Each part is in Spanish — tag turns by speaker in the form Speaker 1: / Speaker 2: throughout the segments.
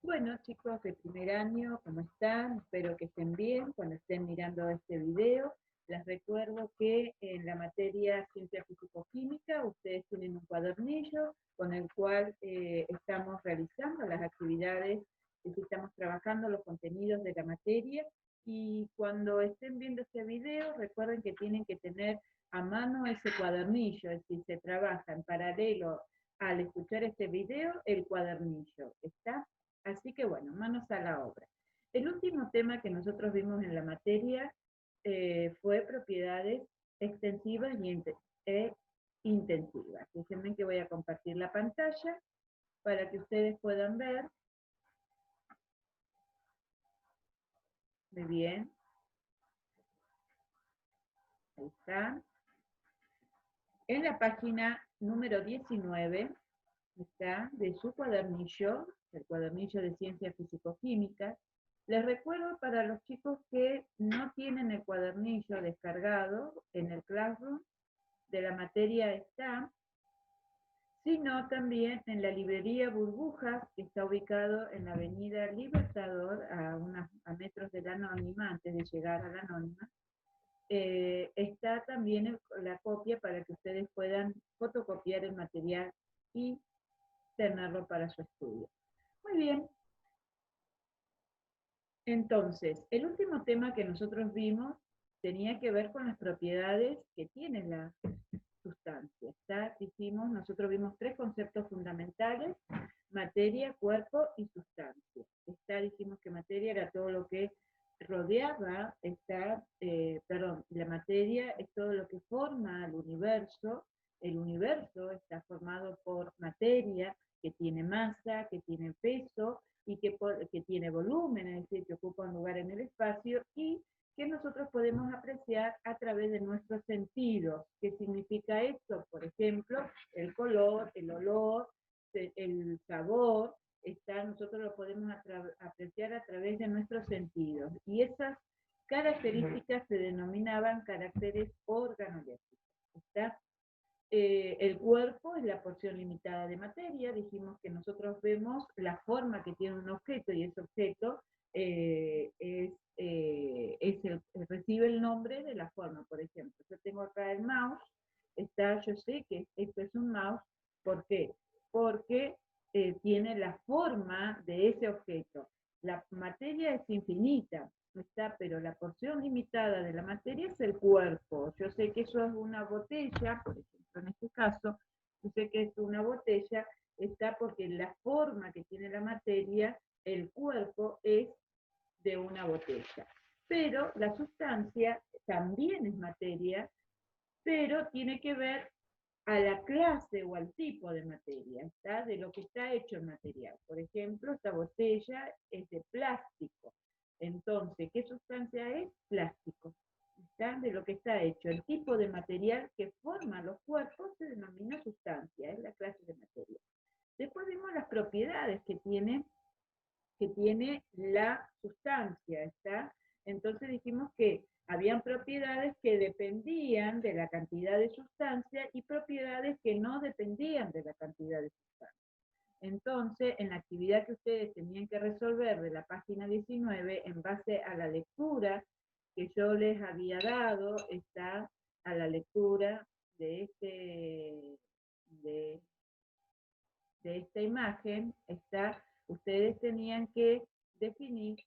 Speaker 1: Bueno, chicos de primer año, ¿cómo están? Espero que estén bien cuando estén mirando este video. Les recuerdo que en la materia Ciencia Físico-Química ustedes tienen un cuadernillo con el cual estamos realizando las actividades, estamos trabajando los contenidos de la materia, y cuando estén viendo este video recuerden que tienen que tener a mano ese cuadernillo, es decir, se trabaja en paralelo al escuchar este video el cuadernillo, ¿está? Así que bueno, manos a la obra. El último tema que nosotros vimos en la materia fue propiedades extensivas e intensivas. Déjenme que voy a compartir la pantalla para que ustedes puedan ver. Muy bien. Ahí está. En la página número 19 está de su cuadernillo, el cuadernillo de Ciencia Físico-Química. Les recuerdo para los chicos que no tienen el cuadernillo descargado en el Classroom, de la materia está, sino también en la librería Burbujas, que está ubicado en la avenida Libertador, a metros de la Anónima, antes de llegar a la Anónima. Está también la copia para que ustedes puedan fotocopiar el material y tenerlo para su estudio. Muy bien. Entonces, el último tema que nosotros vimos tenía que ver con las propiedades que tiene la sustancia. Nosotros vimos tres conceptos fundamentales: materia, cuerpo y sustancia. Dijimos que materia era todo lo que rodeaba, la materia es todo lo que forma el universo está formado por materia que tiene masa, que tiene peso y que tiene volumen, es decir, que ocupa un lugar en el espacio, y que nosotros podemos apreciar a través de nuestros sentidos. ¿Qué significa esto? Por ejemplo, el color, el olor, el sabor, nosotros lo podemos apreciar a través de nuestros sentidos. Y esas características se denominaban caracteres organolépticos. ¿Está? El cuerpo es la porción limitada de materia. Dijimos que nosotros vemos la forma que tiene un objeto, y ese objeto recibe el nombre de la forma. Por ejemplo, yo tengo acá el mouse, yo sé que esto es un mouse. ¿Por qué? Porque tiene la forma de ese objeto. La materia es infinita, pero la porción limitada de la materia es el cuerpo. Yo sé que eso es una botella, por ejemplo, en este caso, yo sé que es una botella, porque la forma que tiene la materia, el cuerpo, es de una botella. Pero la sustancia también es materia, pero tiene que ver a la clase o al tipo de materia, ¿está? De lo que está hecho el material. Por ejemplo, esta botella es de plástico. Entonces, ¿qué sustancia es? Plástico. ¿Está? De lo que está hecho. El tipo de material que forma los cuerpos se denomina sustancia, es la clase de materia. Después vimos las propiedades que tiene la sustancia, ¿está? Entonces dijimos que habían propiedades que dependían de la cantidad de sustancia y propiedades que no dependían de la cantidad de sustancia. Entonces, en la actividad que ustedes tenían que resolver de la página 19, en base a la lectura que yo les había dado, está a la lectura de esta imagen, ustedes tenían que definir,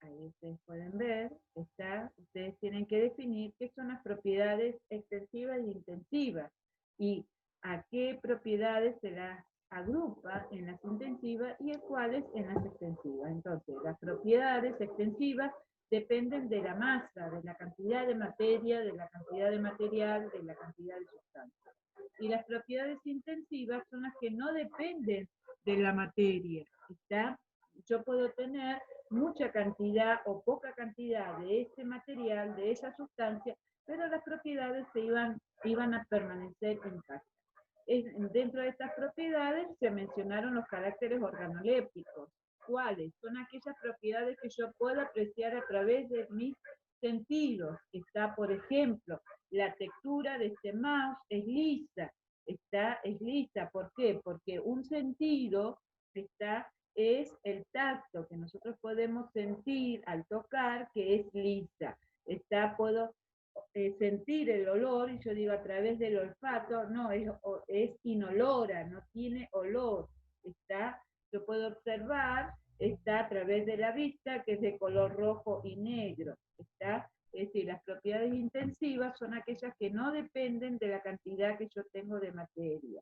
Speaker 1: ahí ustedes pueden ver, ustedes tienen que definir qué son las propiedades extensivas e intensivas, y a qué propiedades se las agrupa en las intensivas y a cuáles en las extensivas. Entonces, las propiedades extensivas dependen de la masa, de la cantidad de materia, de la cantidad de material, de la cantidad de sustancia. Y las propiedades intensivas son las que no dependen de la materia, ¿está? Yo puedo tener mucha cantidad o poca cantidad de ese material, de esa sustancia, pero las propiedades iban a permanecer intactas. Dentro de estas propiedades se mencionaron los caracteres organolépticos. ¿Cuáles? Son aquellas propiedades que yo puedo apreciar a través de mis sentidos. Está, por ejemplo, la textura de este mouse es lisa. Es lisa. ¿Por qué? Porque un sentido es el tacto, que nosotros podemos sentir al tocar, que es lisa. Puedo sentir el olor, y yo digo a través del olfato, no, es inolora, no tiene olor. Yo puedo observar, está a través de la vista, que es de color rojo y negro. Es decir, las propiedades intensivas son aquellas que no dependen de la cantidad que yo tengo de materia,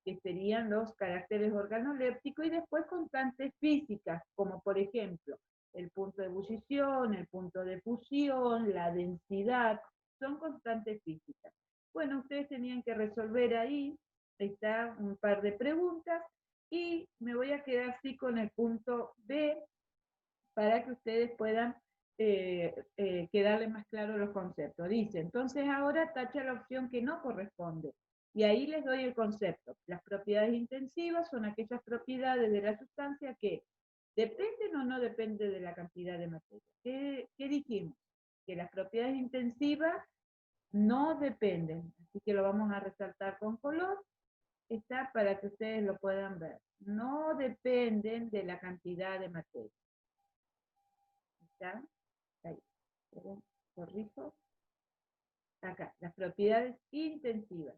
Speaker 1: que serían los caracteres organolépticos, y después constantes físicas, como por ejemplo el punto de ebullición, el punto de fusión, la densidad, son constantes físicas. Bueno, ustedes tenían que resolver ahí, está un par de preguntas, y me voy a quedar así con el punto B, para que ustedes puedan quedarle más claro los conceptos. Dice, entonces ahora tacha la opción que no corresponde. Y ahí les doy el concepto. Las propiedades intensivas son aquellas propiedades de la sustancia que dependen o no dependen de la cantidad de materia. ¿Qué dijimos? Que las propiedades intensivas no dependen. Así que lo vamos a resaltar con color. Está para que ustedes lo puedan ver. No dependen de la cantidad de materia. ¿Está? Ahí. Perdón, corrijo. Acá, las propiedades intensivas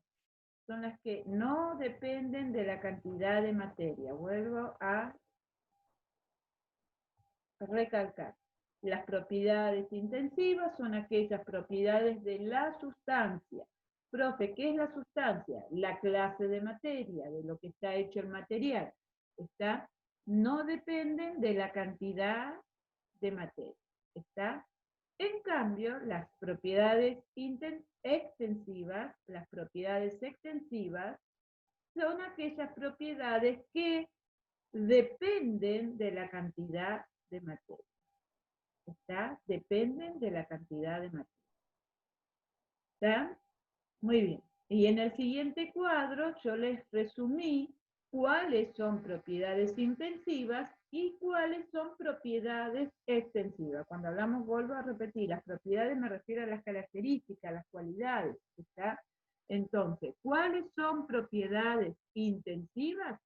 Speaker 1: son las que no dependen de la cantidad de materia. Vuelvo a recalcar. Las propiedades intensivas son aquellas propiedades de la sustancia. Profe, ¿qué es la sustancia? La clase de materia, de lo que está hecho el material. No dependen de la cantidad de materia. En cambio, las propiedades extensivas, son aquellas propiedades que dependen de la cantidad de materia. Dependen de la cantidad de materia. ¿Está? Muy bien. Y en el siguiente cuadro yo les resumí cuáles son propiedades intensivas y cuáles son propiedades extensivas. Cuando hablamos, vuelvo a repetir, las propiedades me refiero a las características, a las cualidades. Entonces, ¿cuáles son propiedades intensivas?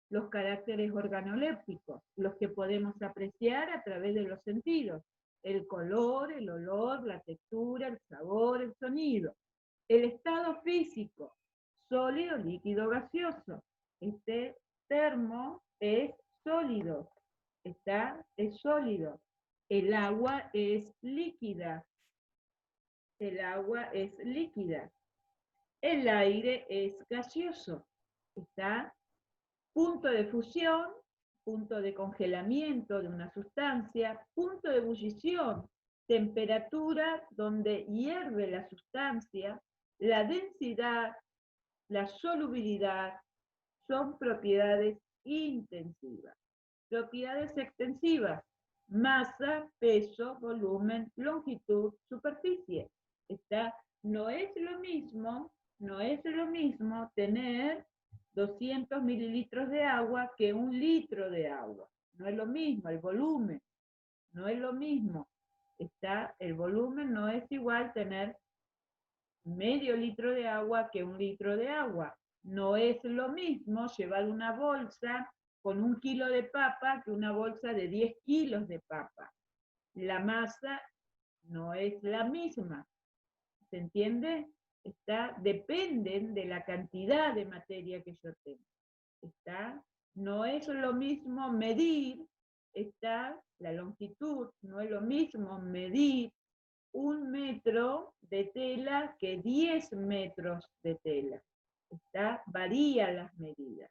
Speaker 1: Los caracteres organolépticos, los que podemos apreciar a través de los sentidos. El color, el olor, la textura, el sabor, el sonido. El estado físico, sólido, líquido, gaseoso. Este termo es sólido, es sólido. El agua es líquida. El agua es líquida. El aire es gaseoso. Punto de fusión, punto de congelamiento de una sustancia, punto de ebullición, temperatura donde hierve la sustancia, la densidad, la solubilidad, son propiedades intensivas. Propiedades extensivas, masa, peso, volumen, longitud, superficie. No es lo mismo tener 200 mililitros de agua que 1 litro de agua. No es lo mismo, el volumen, no es lo mismo. El volumen no es igual tener medio litro de agua que 1 litro de agua. No es lo mismo llevar una bolsa con 1 kilo de papa que una bolsa de 10 kilos de papa. La masa no es la misma. ¿Se entiende? Dependen de la cantidad de materia que yo tengo. No es lo mismo medir, la longitud, no es lo mismo medir 1 metro de tela que 10 metros de tela. Varían las medidas.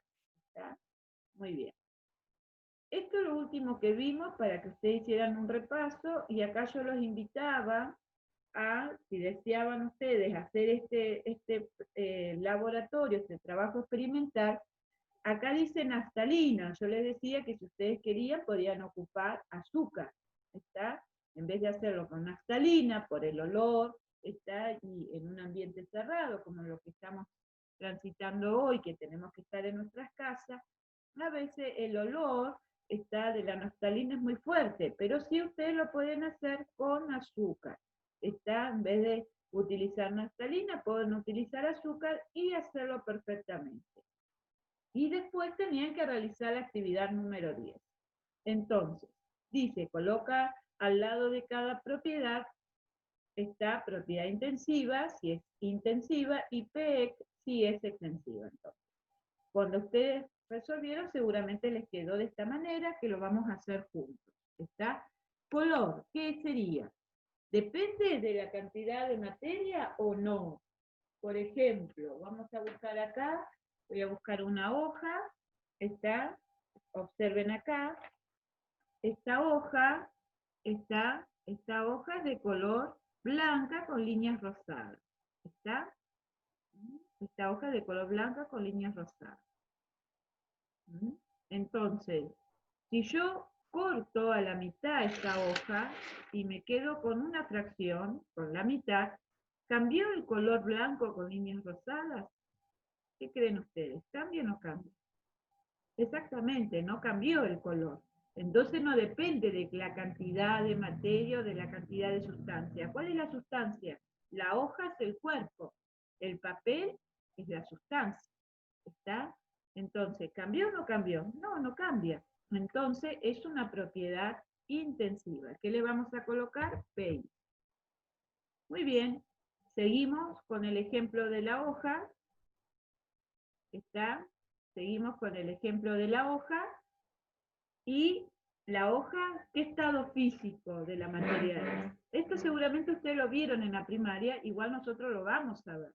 Speaker 1: Muy bien. Esto es lo último que vimos para que ustedes hicieran un repaso, y acá yo los invitaba a, si deseaban ustedes hacer este laboratorio, este trabajo experimental. Acá dice naftalina. Yo les decía que si ustedes querían podían ocupar azúcar, en vez de hacerlo con naftalina por el olor, y en un ambiente cerrado como lo que estamos transitando hoy, que tenemos que estar en nuestras casas. A veces el olor de la naftalina es muy fuerte, pero sí ustedes lo pueden hacer con azúcar. En vez de utilizar naftalina, pueden utilizar azúcar y hacerlo perfectamente. Y después tenían que realizar la actividad número 10. Entonces, dice, coloca al lado de cada propiedad, está propiedad intensiva, si es intensiva, y PEC, si es extensiva. Entonces, cuando ustedes resolvieron, seguramente les quedó de esta manera, que lo vamos a hacer juntos. ¿Está? Color, ¿qué sería? ¿Depende de la cantidad de materia o no? Por ejemplo, vamos a buscar acá, voy a buscar una hoja, está, observen acá, esta hoja, esta hoja es de color blanca con líneas rosadas, ¿está? Esta hoja es de color blanca con líneas rosadas. Entonces, si yo corto a la mitad esta hoja y me quedo con una fracción, con la mitad, ¿cambió el color blanco con líneas rosadas? ¿Qué creen ustedes? ¿Cambia o no cambia? Exactamente, no cambió el color. Entonces no depende de la cantidad de materia o de la cantidad de sustancia. ¿Cuál es la sustancia? La hoja es el cuerpo, el papel es la sustancia. ¿Está? Entonces, ¿cambió o no cambió? No, no cambia. Entonces, es una propiedad intensiva. ¿Qué le vamos a colocar? PI. Muy bien. Seguimos con el ejemplo de la hoja. ¿Está? Seguimos con el ejemplo de la hoja. Y la hoja, ¿qué estado físico de la materia es? Esto seguramente ustedes lo vieron en la primaria, igual nosotros lo vamos a ver.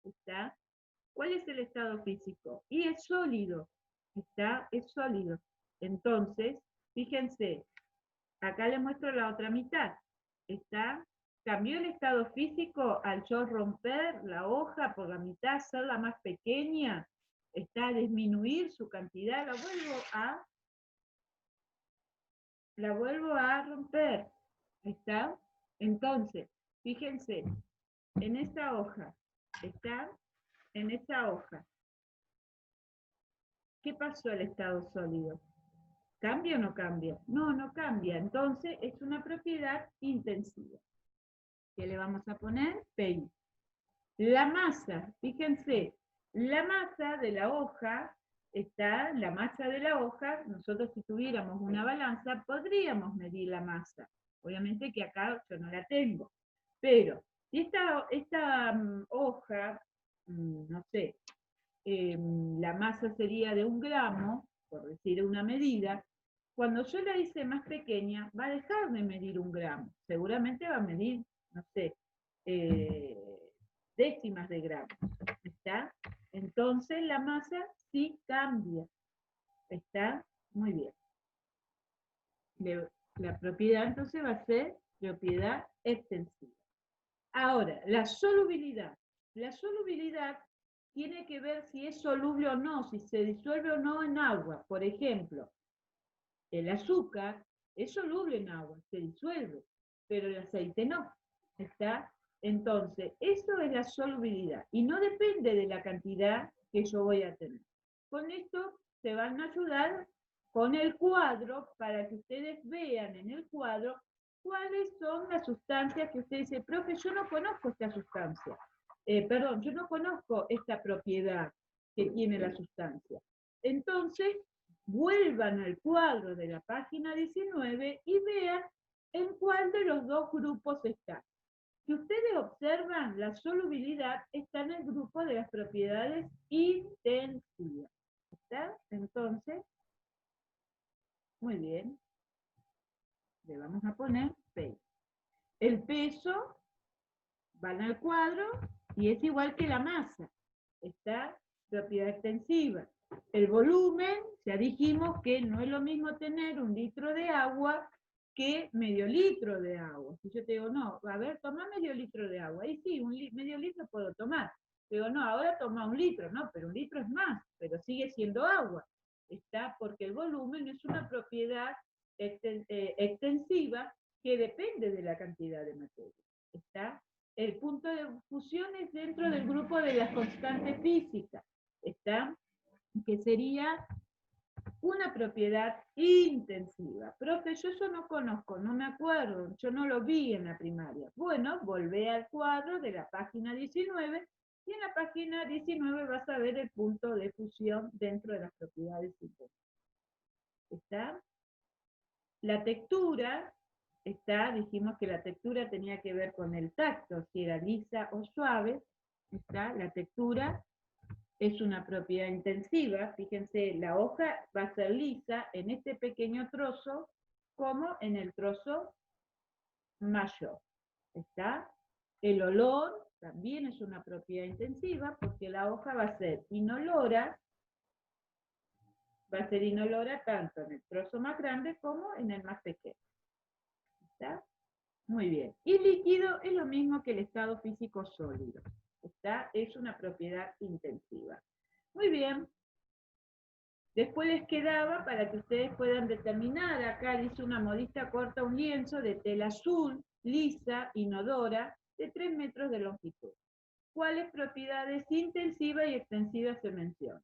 Speaker 1: ¿Está? ¿Cuál es el estado físico? Y es sólido, ¿está? Es sólido. Entonces, fíjense, acá les muestro la otra mitad, ¿está? Cambió el estado físico al yo romper la hoja por la mitad, hacerla más pequeña, está, disminuir su cantidad, la vuelvo a romper, ¿está? Entonces, fíjense, en esta hoja, ¿está? En esta hoja, ¿qué pasó al estado sólido? ¿Cambia o no cambia? No, no cambia. Entonces es una propiedad intensiva. ¿Qué le vamos a poner? PI. La masa, fíjense, la masa de la hoja está, la masa de la hoja, nosotros si tuviéramos una balanza podríamos medir la masa. Obviamente que acá yo no la tengo. Pero si esta hoja, no sé, la masa sería de 1 gramo, por decir una medida, cuando yo la hice más pequeña, va a dejar de medir 1 gramo. Seguramente va a medir, no sé, décimas de gramo. ¿Está? Entonces la masa sí cambia. ¿Está? Muy bien. La propiedad entonces va a ser propiedad extensiva. Ahora, la solubilidad. La solubilidad tiene que ver si es soluble o no, si se disuelve o no en agua. Por ejemplo, el azúcar es soluble en agua, se disuelve, pero el aceite no. ¿Está? Entonces, eso es la solubilidad y no depende de la cantidad que yo voy a tener. Con esto se van a ayudar con el cuadro para que ustedes vean en el cuadro cuáles son las sustancias que usted dice, profe, yo no conozco esta sustancia. Perdón, yo no conozco esta propiedad que tiene la sustancia. Entonces, vuelvan al cuadro de la página 19 y vean en cuál de los dos grupos está. Si ustedes observan, la solubilidad está en el grupo de las propiedades intensivas. ¿Está? Entonces, muy bien. Le vamos a poner P. El peso van al cuadro y es igual que la masa. Está propiedad extensiva. El volumen, ya dijimos que no es lo mismo tener 1 litro de agua que medio litro de agua. Si yo te digo, no, a ver, toma medio litro de agua. Ahí sí, medio litro puedo tomar. Digo, no, ahora toma 1 litro. No, pero 1 litro es más, pero sigue siendo agua. Está porque el volumen es una propiedad extensiva que depende de la cantidad de materia. ¿Está? El punto de fusión es dentro del grupo de las constantes físicas. ¿Está? Que sería una propiedad intensiva. Profe, yo eso no conozco, no me acuerdo, yo no lo vi en la primaria. Bueno, volvé al cuadro de la página 19 y en la página 19 vas a ver el punto de fusión dentro de las propiedades intensivas. ¿Está? La textura, dijimos que la textura tenía que ver con el tacto, si era lisa o suave. La textura es una propiedad intensiva. Fíjense, la hoja va a ser lisa en este pequeño trozo como en el trozo mayor. El olor también es una propiedad intensiva porque la hoja va a ser inolora tanto en el trozo más grande como en el más pequeño. ¿Está? Muy bien. Y líquido es lo mismo que el estado físico sólido. Es una propiedad intensiva. Muy bien. Después les quedaba para que ustedes puedan determinar, acá dice una modista corta un lienzo de tela azul, lisa, inodora, de 3 metros de longitud. ¿Cuáles propiedades intensivas y extensivas se mencionan?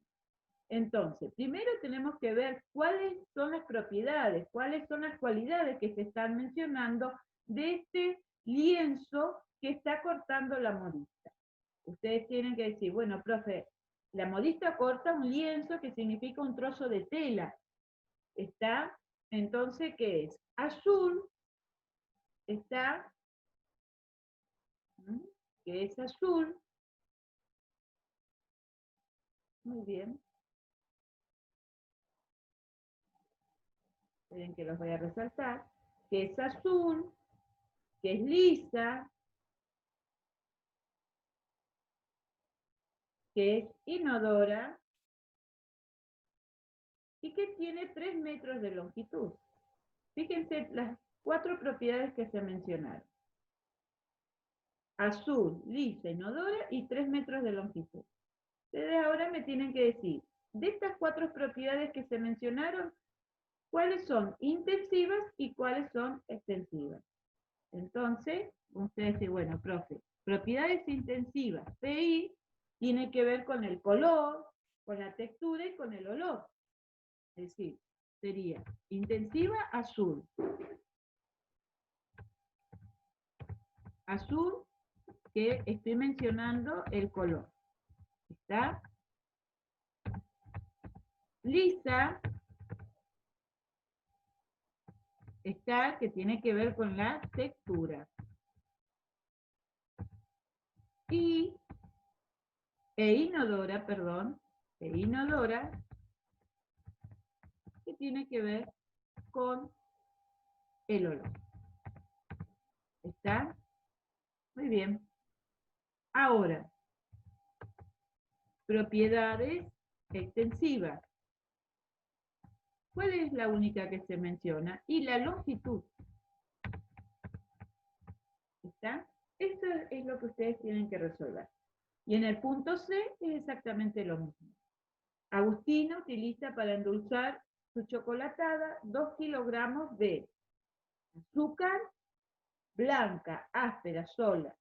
Speaker 1: Entonces, primero tenemos que ver cuáles son las propiedades, cuáles son las cualidades que se están mencionando de este lienzo que está cortando la modista. Ustedes tienen que decir, bueno, profe, la modista corta un lienzo que significa un trozo de tela. Entonces, ¿qué es? Azul, que es azul. Muy bien. Miren que los voy a resaltar. Que es azul, que es lisa, que es inodora y que tiene 3 metros de longitud. Fíjense las 4 propiedades que se mencionaron. Azul, lisa, inodora y 3 metros de longitud. Ustedes ahora me tienen que decir, de estas 4 propiedades que se mencionaron, ¿cuáles son intensivas y cuáles son extensivas? Entonces, ustedes dicen, bueno, profe, propiedades intensivas, PI, tiene que ver con el color, con la textura y con el olor. Es decir, sería intensiva azul. Azul, que estoy mencionando el color. ¿Está? Lisa, que tiene que ver con la textura. Y inodora, que tiene que ver con el olor. ¿Está? Muy bien. Ahora, propiedades extensivas. ¿Cuál es la única que se menciona? Y la longitud. ¿Está? Esto es lo que ustedes tienen que resolver. Y en el punto C es exactamente lo mismo. Agustina utiliza para endulzar su chocolatada 2 kilogramos de azúcar blanca, áspera, sólida,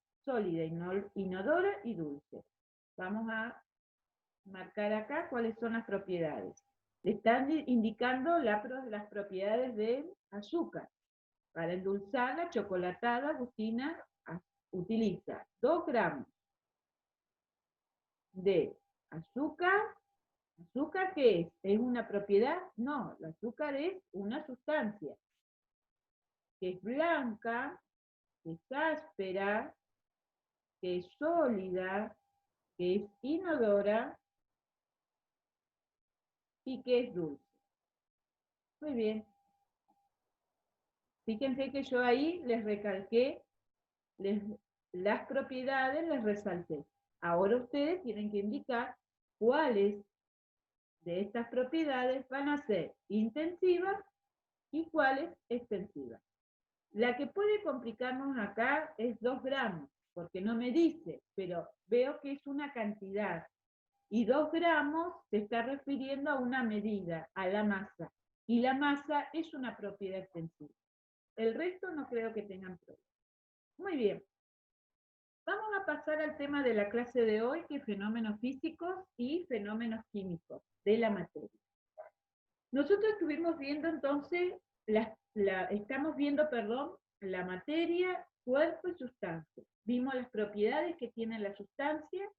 Speaker 1: inodora y dulce. Vamos a marcar acá cuáles son las propiedades. Le están indicando las propiedades del azúcar. Para endulzar la chocolatada, Agustina utiliza 2 gramos de azúcar. ¿Azúcar qué es? ¿Es una propiedad? No, el azúcar es una sustancia que es blanca, que es áspera, que es sólida, que es inodora y que es dulce. Muy bien. Fíjense que yo ahí les recalqué las propiedades, les resalté. Ahora ustedes tienen que indicar cuáles de estas propiedades van a ser intensivas y cuáles extensivas. La que puede complicarnos acá es 2 gramos, porque no me dice, pero veo que es una cantidad. Y 2 gramos se está refiriendo a una medida, a la masa. Y la masa es una propiedad extensiva. El resto no creo que tengan problema. Muy bien. Vamos a pasar al tema de la clase de hoy, que es fenómenos físicos y fenómenos químicos de la materia. Nosotros estuvimos viendo entonces, estamos viendo, la materia, cuerpo y sustancia. Vimos las propiedades que tiene la sustancia.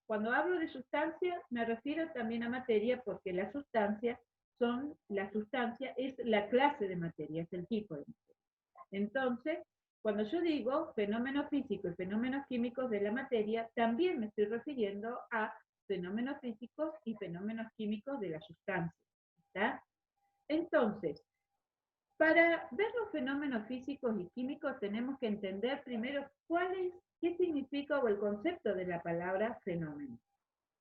Speaker 1: Cuando hablo de sustancia, me refiero también a materia, porque la sustancia son la sustancia, es la clase de materia, es el tipo de materia. Entonces, cuando yo digo fenómenos físicos y fenómenos químicos de la materia, también me estoy refiriendo a fenómenos físicos y fenómenos químicos de la sustancia. ¿Está? Entonces, para ver los fenómenos físicos y químicos tenemos que entender primero qué significa o el concepto de la palabra fenómeno.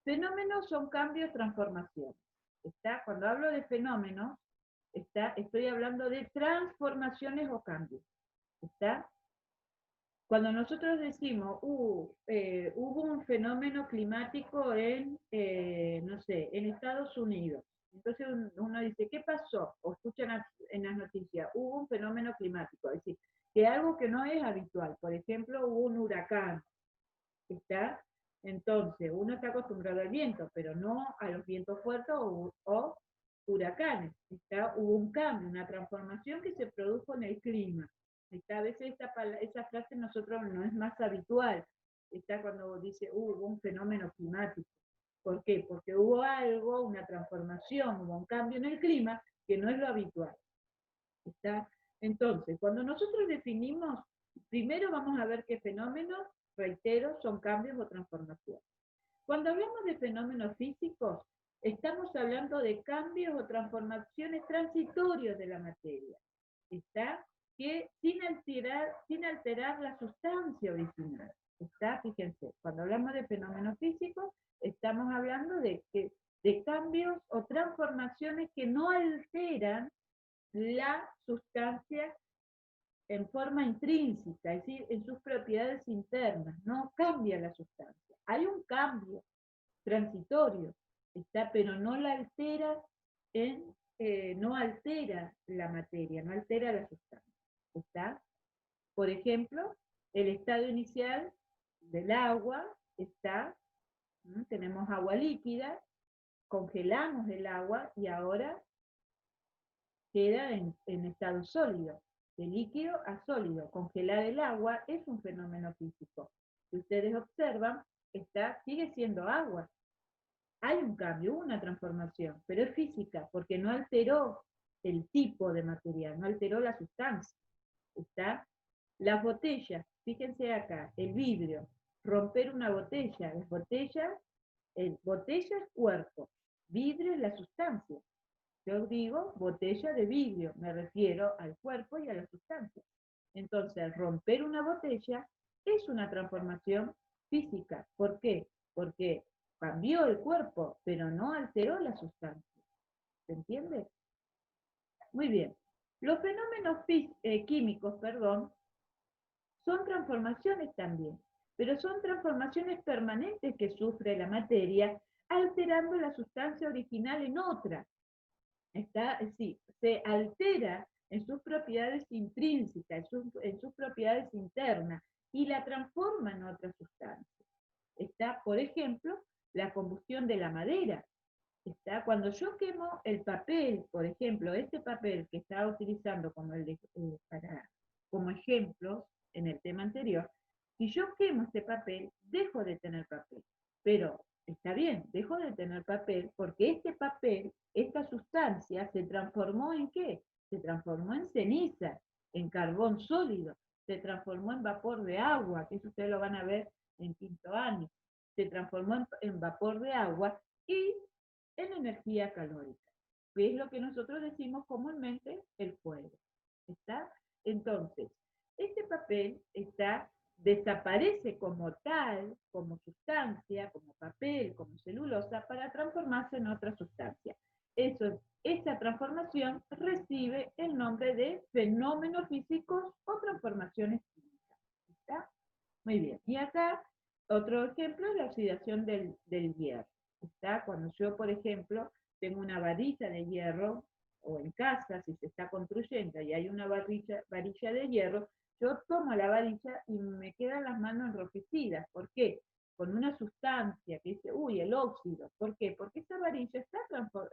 Speaker 1: Fenómenos son cambios, transformaciones. ¿Está? Cuando hablo de fenómenos, estoy hablando de transformaciones o cambios. ¿Está? Cuando nosotros decimos, hubo un fenómeno climático no sé, en Estados Unidos, entonces uno dice, ¿qué pasó? O escuchan en las noticias, hubo un fenómeno climático, es decir, que algo que no es habitual, por ejemplo, hubo un huracán, ¿está? Entonces, uno está acostumbrado al viento, pero no a los vientos fuertes o huracanes, ¿está? Hubo un cambio, una transformación que se produjo en el clima. ¿Está? A veces esa frase nosotros no es más habitual, está cuando dice hubo un fenómeno climático. ¿Por qué? Porque hubo algo, una transformación, hubo un cambio en el clima que no es lo habitual. ¿Está? Entonces, cuando nosotros definimos, primero vamos a ver qué fenómenos, reitero, son cambios o transformaciones. Cuando hablamos de fenómenos físicos, estamos hablando de cambios o transformaciones transitorios de la materia. ¿Está? Que sin alterar la sustancia original. ¿Está? Fíjense, cuando hablamos de fenómenos físicos, estamos hablando de cambios o transformaciones que no alteran la sustancia en forma intrínseca, es decir, en sus propiedades internas, no cambia la sustancia. Hay un cambio transitorio, ¿está? Pero no la altera no altera la materia, no altera la sustancia, ¿está? Por ejemplo, el estado inicial del agua está, tenemos agua líquida, congelamos el agua y ahora queda en estado sólido, de líquido a sólido. Congelar el agua es un fenómeno físico. Si ustedes observan, sigue siendo agua. Hay un cambio, una transformación, pero es física, porque no alteró el tipo de material, no alteró la sustancia. ¿Está? Las botellas, fíjense acá, el vidrio, romper una botella, las botellas, botella es cuerpo, vidrio es la sustancia. Yo digo botella de vidrio, me refiero al cuerpo y a la sustancia. Entonces, romper una botella es una transformación física. ¿Por qué? Porque cambió el cuerpo, pero no alteró la sustancia. ¿Se entiende? Muy bien. Los fenómenos químicos, son transformaciones también, pero son transformaciones permanentes que sufre la materia, alterando la sustancia original en otra. Sí, se altera en sus propiedades intrínsecas, en sus propiedades internas, y la transforma en otra sustancia. Está, por ejemplo, la combustión de la madera. Está, cuando yo quemo el papel, por ejemplo, este papel que estaba utilizando como ejemplos en el tema anterior, si yo quemo este papel, dejo de tener papel. Pero está bien, dejo de tener papel porque este papel, esta sustancia, se transformó ¿en qué? Se transformó en ceniza, en carbón sólido, se transformó en vapor de agua, que eso ustedes lo van a ver en quinto año, se transformó en vapor de agua y en energía calórica, que es lo que nosotros decimos comúnmente el fuego. ¿Está? Entonces, este papel desaparece como tal, como sustancia, como papel, como celulosa, para transformarse en otra sustancia. Esa transformación recibe el nombre de fenómenos físicos o transformaciones químicas. ¿Está? Muy bien. Y acá, otro ejemplo es la oxidación del hierro. ¿Está? Cuando yo, por ejemplo, tengo una varilla de hierro, o en casa, si se está construyendo y hay una varilla de hierro, yo tomo la varilla y me quedan las manos enrojecidas. ¿Por qué? Con una sustancia que dice, uy, el óxido. ¿Por qué? Porque esa varilla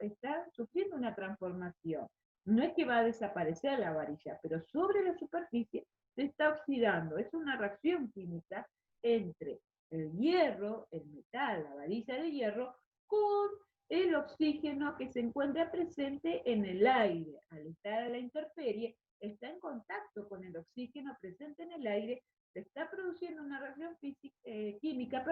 Speaker 1: está sufriendo una transformación. No es que va a desaparecer la varilla, pero sobre la superficie se está oxidando. Es una reacción química entre el hierro, el metal, la varilla de hierro, con el oxígeno que se encuentra presente en el aire. Al estar a la intemperie, está en contacto con el oxígeno presente en el aire, se está produciendo una reacción química,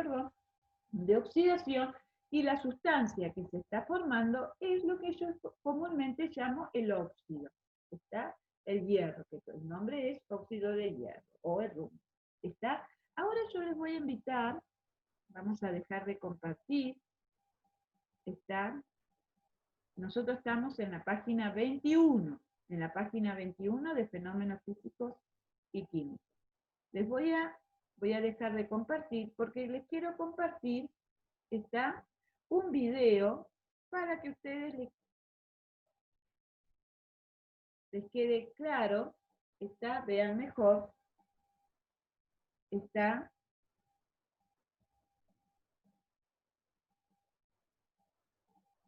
Speaker 1: de oxidación, y la sustancia que se está formando es lo que yo comúnmente llamo el óxido. Está el hierro, que el nombre es óxido de hierro, o el rumbo. ¿Está? Ahora yo les voy a invitar, vamos a dejar de compartir, está, nosotros estamos en la página 21, de fenómenos físicos y químicos. Voy a dejar de compartir porque les quiero compartir, está, un video para que ustedes les quede claro, está, vean mejor, está,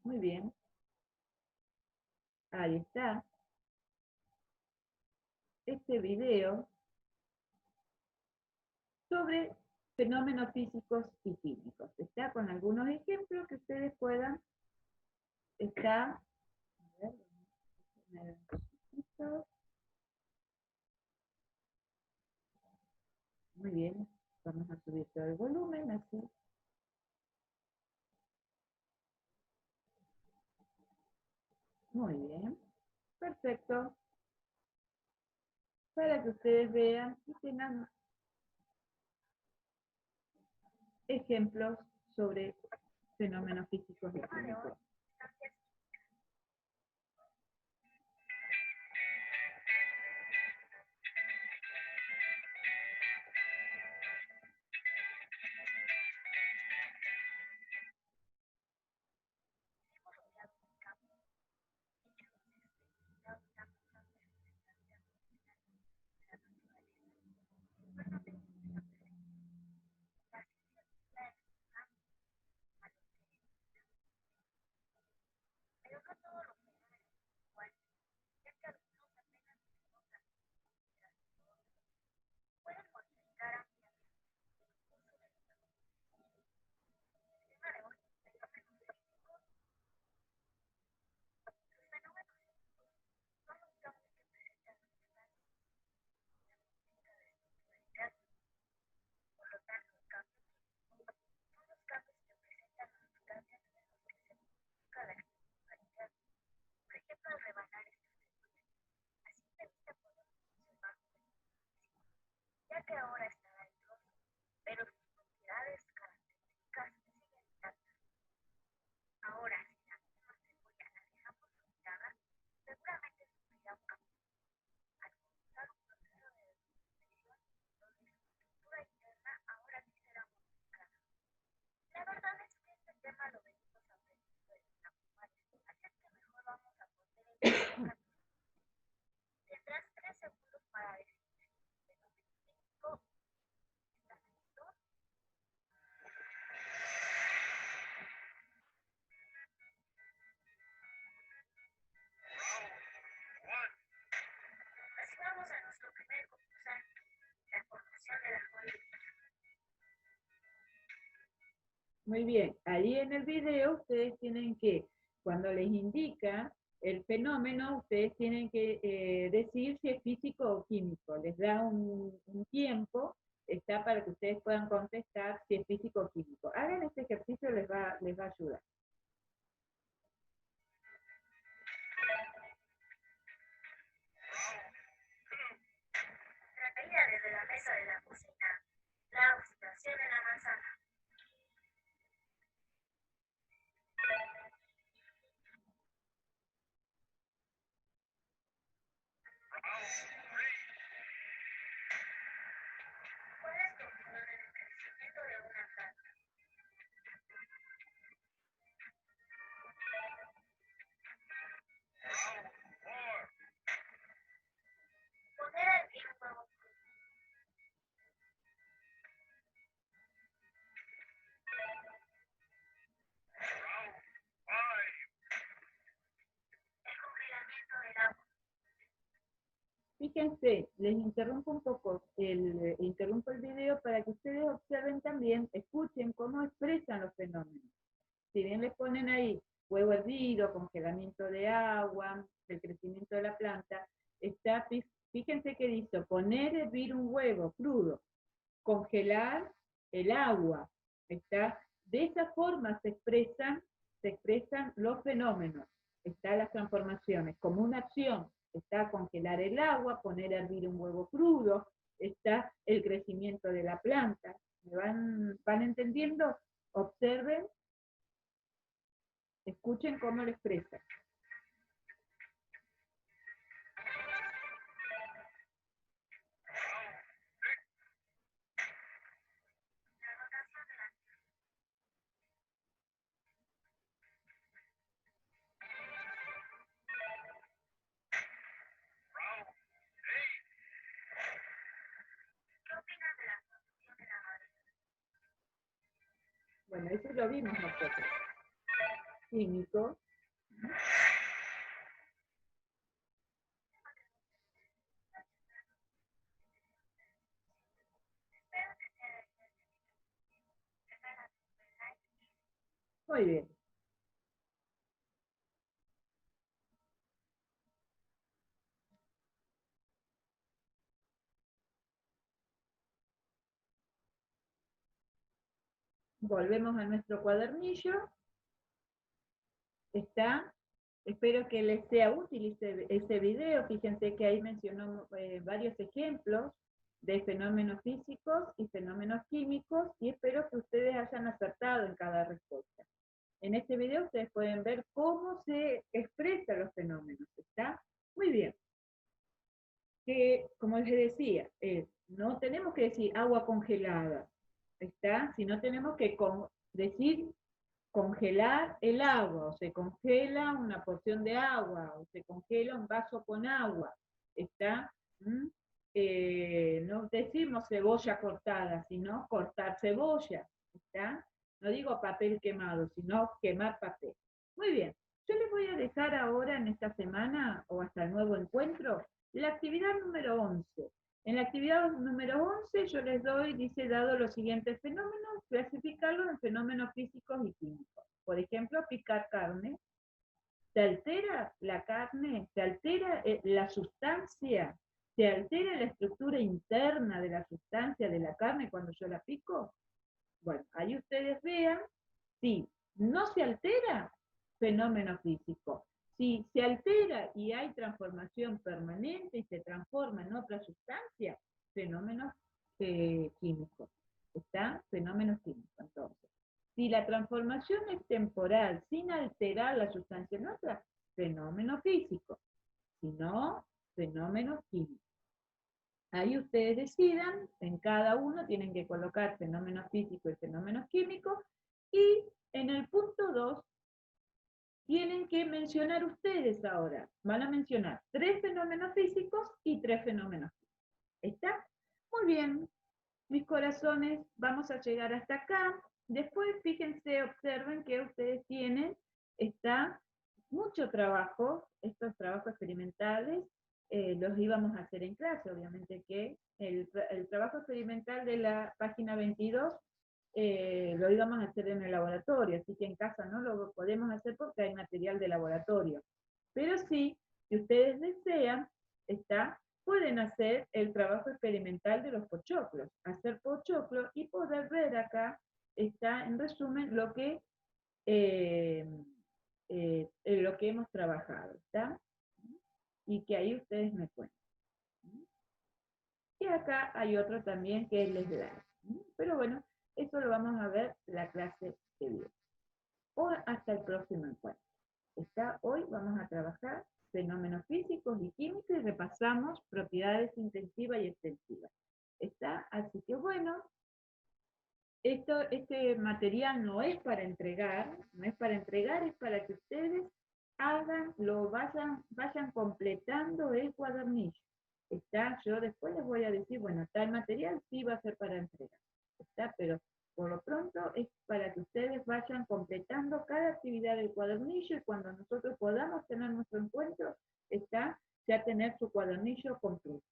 Speaker 1: muy bien, ahí está, este video sobre fenómenos físicos y químicos. Está con algunos ejemplos que ustedes puedan, está, a ver, muy bien, vamos a subir todo el volumen, así. Muy bien, perfecto. Para que ustedes vean y tengan ejemplos sobre fenómenos físicos y químicos. Muy bien, ahí en el video ustedes tienen que, cuando les indica el fenómeno, ustedes tienen que decir si es físico o químico. Les da un tiempo, está para que ustedes puedan contestar si es físico o químico. Hagan este ejercicio, les va a ayudar.
Speaker 2: Traída desde la mesa de la cocina, la oxidación en la manzana. Puedes controlar el crecimiento de una planta. Poner a hervir un huevo crudo. El congelamiento del agua.
Speaker 1: Fíjense, les interrumpo un poco, interrumpo el video para que ustedes observen también, escuchen cómo expresan los fenómenos. Si bien les ponen ahí huevo hervido, congelamiento de agua, el crecimiento de la planta, está, fíjense que dice, poner a hervir un huevo crudo, congelar el agua, está, de esa forma se expresan los fenómenos, está las transformaciones, como una acción, está congelar el agua, poner a hervir un huevo crudo, está el crecimiento de la planta. ¿Me van entendiendo? Observen, escuchen cómo lo expresan.
Speaker 2: ¿Qué opinas de la producción de la madera?
Speaker 1: Bueno, eso lo vimos nosotros. Químico.
Speaker 2: Espero que sea de like.
Speaker 1: Muy bien. Volvemos a nuestro cuadernillo. Está. Espero que les sea útil ese video. Fíjense que ahí mencionó varios ejemplos de fenómenos físicos y fenómenos químicos, y espero que ustedes hayan acertado en cada respuesta. En este video ustedes pueden ver cómo se expresan los fenómenos. ¿Está? Muy bien. Que, como les decía, no tenemos que decir agua congelada, ¿está? Sino tenemos que decir congelar el agua, o se congela una porción de agua, o se congela un vaso con agua, ¿está? No decimos cebolla cortada, sino cortar cebolla, ¿está? No digo papel quemado, sino quemar papel. Muy bien, yo les voy a dejar ahora en esta semana, o hasta el nuevo encuentro, la actividad número 11. En la actividad número 11 yo les doy, dice, dado los siguientes fenómenos, clasificarlos en fenómenos físicos y químicos. Por ejemplo, picar carne. ¿Se altera la carne? ¿Se altera la sustancia? ¿Se altera la estructura interna de la sustancia de la carne cuando yo la pico? Bueno, ahí ustedes vean, si no se altera, fenómeno físico. Si se altera y hay transformación permanente y se transforma en otra sustancia, fenómeno químico. ¿Está? Fenómeno químico, entonces. Si la transformación es temporal, sin alterar la sustancia en otra, fenómeno físico. Si no, fenómeno químico. Ahí ustedes decidan, en cada uno tienen que colocar fenómenos físicos y fenómenos químicos, y en el punto 2 tienen que mencionar ustedes ahora, van a mencionar 3 fenómenos físicos y 3 fenómenos químicos. ¿Está? Muy bien, mis corazones, vamos a llegar hasta acá. Después, fíjense, observen que ustedes tienen, está mucho trabajo, estos trabajos experimentales, los íbamos a hacer en clase, obviamente que el trabajo experimental de la página 22 lo íbamos a hacer en el laboratorio, así que en casa no lo podemos hacer porque hay material de laboratorio. Pero sí, si ustedes desean, pueden hacer el trabajo experimental de los pochoclos, hacer pochoclos y poder ver acá, está en resumen lo que hemos trabajado, ¿está? Y que ahí ustedes me cuentan. Y acá hay otro también que es el slide. Pero bueno, eso lo vamos a ver la clase que viene. O hasta el próximo encuentro. Hoy vamos a trabajar fenómenos físicos y químicos y repasamos propiedades intensivas y extensivas. Así que bueno, este material no es para entregar, es para que ustedes vayan completando el cuadernillo. Yo después les voy a decir, bueno, tal material sí va a ser para entregar, pero por lo pronto es para que ustedes vayan completando cada actividad del cuadernillo y cuando nosotros podamos tener nuestro encuentro, ya tener su cuadernillo completo,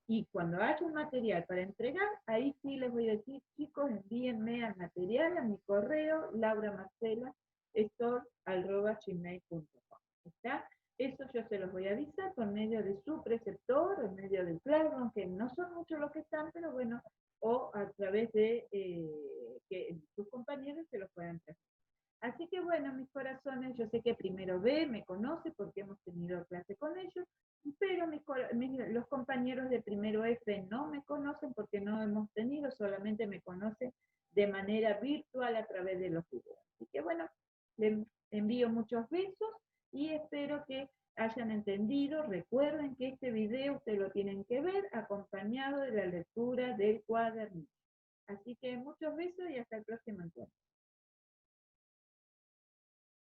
Speaker 1: y cuando haya un material para entregar, ahí sí les voy a decir, chicos, envíenme al material, a mi correo, Laura Marcela, store@gmail.com. ¿Está? Eso yo se los voy a avisar por medio de su preceptor, por medio del Classroom, que no son muchos los que están, pero bueno, o a través de que sus compañeros se los puedan traer. Así que bueno, mis corazones, yo sé que primero B me conoce porque hemos tenido clase con ellos, pero los compañeros de primero F no me conocen porque no hemos tenido, solamente me conocen de manera virtual a través de los videos. Así que bueno, les envío muchos besos y espero que hayan entendido. Recuerden que este video ustedes lo tienen que ver acompañado de la lectura del cuaderno. Así que muchos besos y hasta el próximo encuentro.